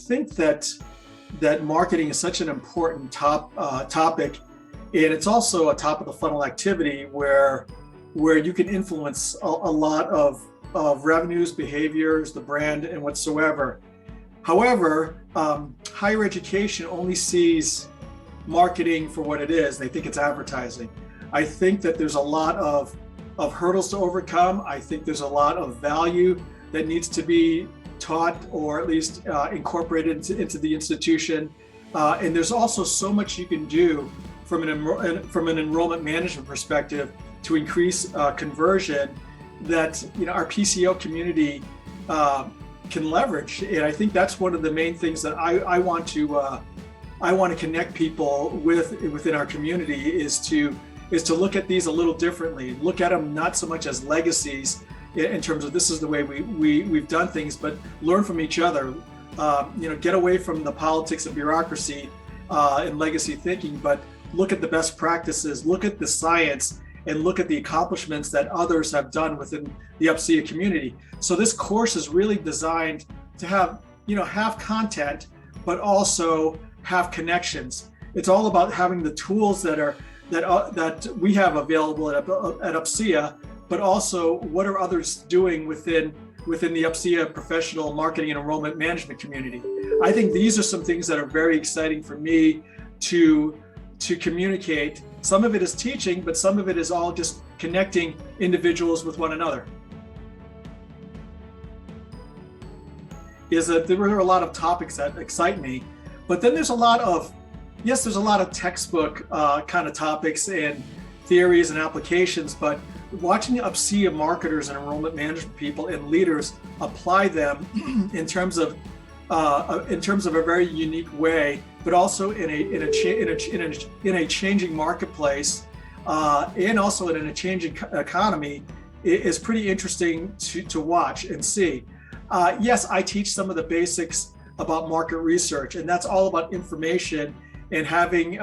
think that marketing is such an important topic, and it's also a top of the funnel activity where you can influence a lot of revenues, behaviors, the brand, and whatsoever. However, higher education only sees marketing for what it is. They think it's advertising. I think that there's a lot of hurdles to overcome. I think there's a lot of value that needs to be taught or at least incorporated into the institution. And there's also so much you can do from an enrollment management perspective to increase conversion that our PCO community can leverage. And I think that's one of the main things that I want to connect people within our community is to look at these a little differently. Look at them not so much as legacies in terms of this is the way we've done things, but learn from each other. Get away from the politics and bureaucracy and legacy thinking, but look at the best practices, look at the science, and look at the accomplishments that others have done within the UPCEA community. So this course is really designed to have content, but also have connections. It's all about having the tools that we have available at UPCEA, but also what are others doing within the UPCEA professional marketing and enrollment management community. I think these are some things that are very exciting for me to communicate. Some of it is teaching, but some of it is all just connecting individuals with one another. There are a lot of topics that excite me, but then there's a lot of textbook kind of topics and theories and applications, but watching UPCEA marketers and enrollment management people and leaders apply them in terms of a very unique way, but also in a changing marketplace, and also in a changing economy, is pretty interesting to watch and see. Yes, I teach some of the basics about market research, and that's all about information and having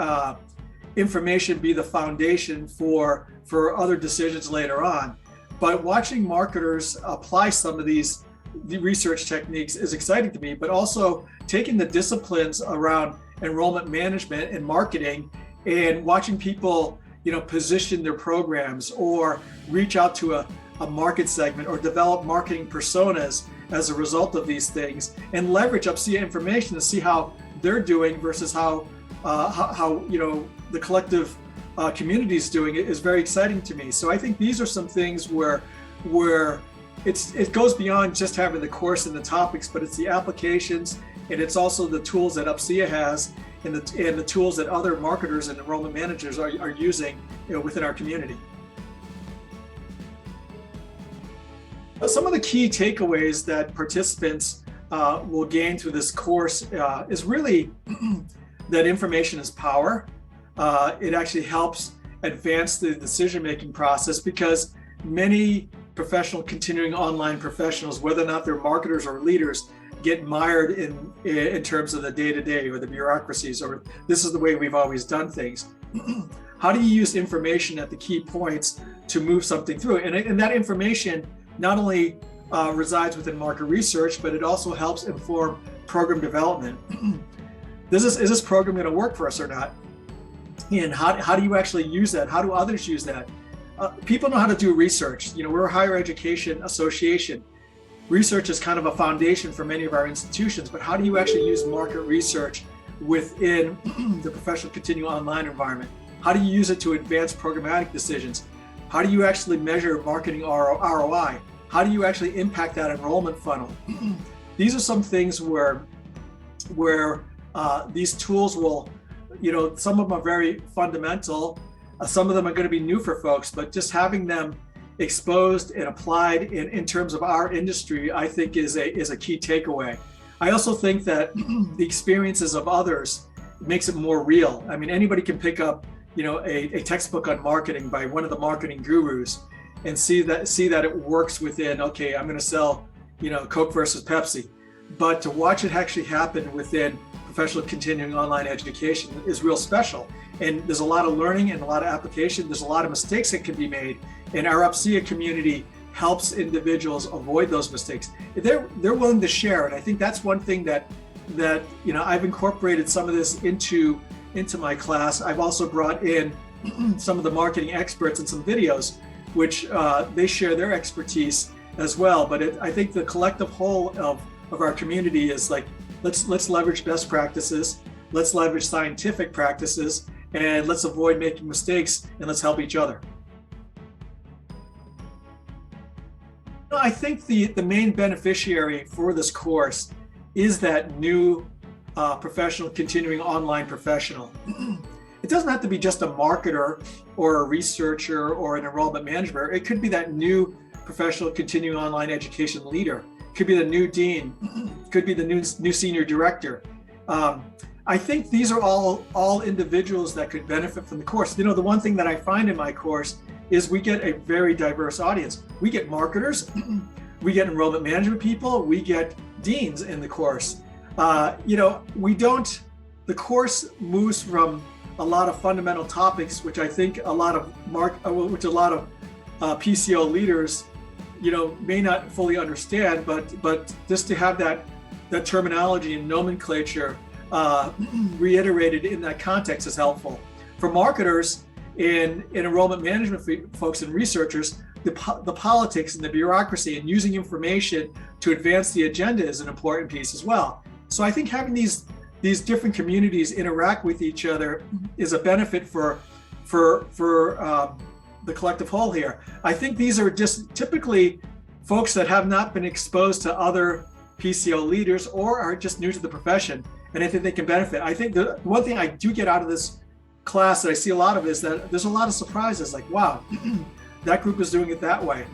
information be the foundation for other decisions later on. But watching marketers apply some of the research techniques is exciting to me, but also taking the disciplines around enrollment management and marketing and watching people, position their programs or reach out to a market segment or develop marketing personas as a result of these things and leverage UPCEA information to see how they're doing versus how the collective community is doing it is very exciting to me. So I think these are some things where it goes beyond just having the course and the topics, but it's the applications, and it's also the tools that UPCEA has and the tools that other marketers and enrollment managers are using within our community. Some of the key takeaways that participants will gain through this course is really that information is power. It actually helps advance the decision-making process because many professional continuing online professionals, whether or not they're marketers or leaders, get mired in terms of the day-to-day or the bureaucracies, or this is the way we've always done things. How do you use information at the key points to move something through? And that information not only resides within market research, but it also helps inform program development. Is this program going to work for us or not? And how do you actually use that? How do others use that? People know how to do research. We're a higher education association. Research is kind of a foundation for many of our institutions, but how do you actually use market research within the professional continuing online environment? How do you use it to advance programmatic decisions? How do you actually measure marketing ROI? How do you actually impact that enrollment funnel? These are some things where these tools will, some of them are very fundamental. Some of them are going to be new for folks, but just having them exposed and applied in terms of our industry, I think is a key takeaway. I also think that the experiences of others makes it more real. I mean, anybody can pick up, a textbook on marketing by one of the marketing gurus and see that it works within, okay, I'm going to sell, Coke versus Pepsi. But to watch it actually happen within professional continuing online education is real special. And there's a lot of learning and a lot of application. There's a lot of mistakes that can be made. And our UPCEA community helps individuals avoid those mistakes. They're willing to share. And I think that's one thing that that I've incorporated some of this into my class. I've also brought in some of the marketing experts and some videos, which they share their expertise as well. But I think the collective whole of our community is like, let's leverage best practices, let's leverage scientific practices, and let's avoid making mistakes, and let's help each other. I think the main beneficiary for this course is that new professional, continuing online professional. It doesn't have to be just a marketer or a researcher or an enrollment manager. It could be that new professional continuing online education leader. It could be the new dean. It could be the new senior director. I think these are all individuals that could benefit from the course. The one thing that I find in my course is we get a very diverse audience. We get marketers, we get enrollment management people, we get deans in the course. The course moves from a lot of fundamental topics, which I think a lot of PCO leaders, may not fully understand, but just to have that terminology and nomenclature reiterated in that context is helpful. For marketers and enrollment management folks and researchers, the politics and the bureaucracy and using information to advance the agenda is an important piece as well. So I think having these different communities interact with each other is a benefit for the collective whole here. I think these are just typically folks that have not been exposed to other PCO leaders or are just new to the profession, and I think they can benefit. I think the one thing I do get out of this class that I see a lot of is that there's a lot of surprises, like, wow, that group is doing it that way.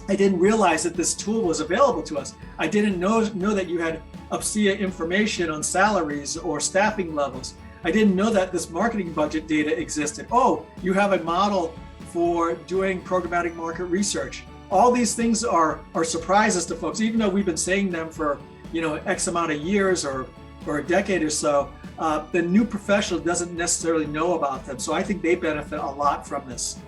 I didn't realize that this tool was available to us. I didn't know that you had UPCEA information on salaries or staffing levels. I didn't know that this marketing budget data existed. Oh, you have a model for doing programmatic market research. All these things are surprises to folks, even though we've been saying them for X amount of years or a decade or so. The new professional doesn't necessarily know about them. So I think they benefit a lot from this.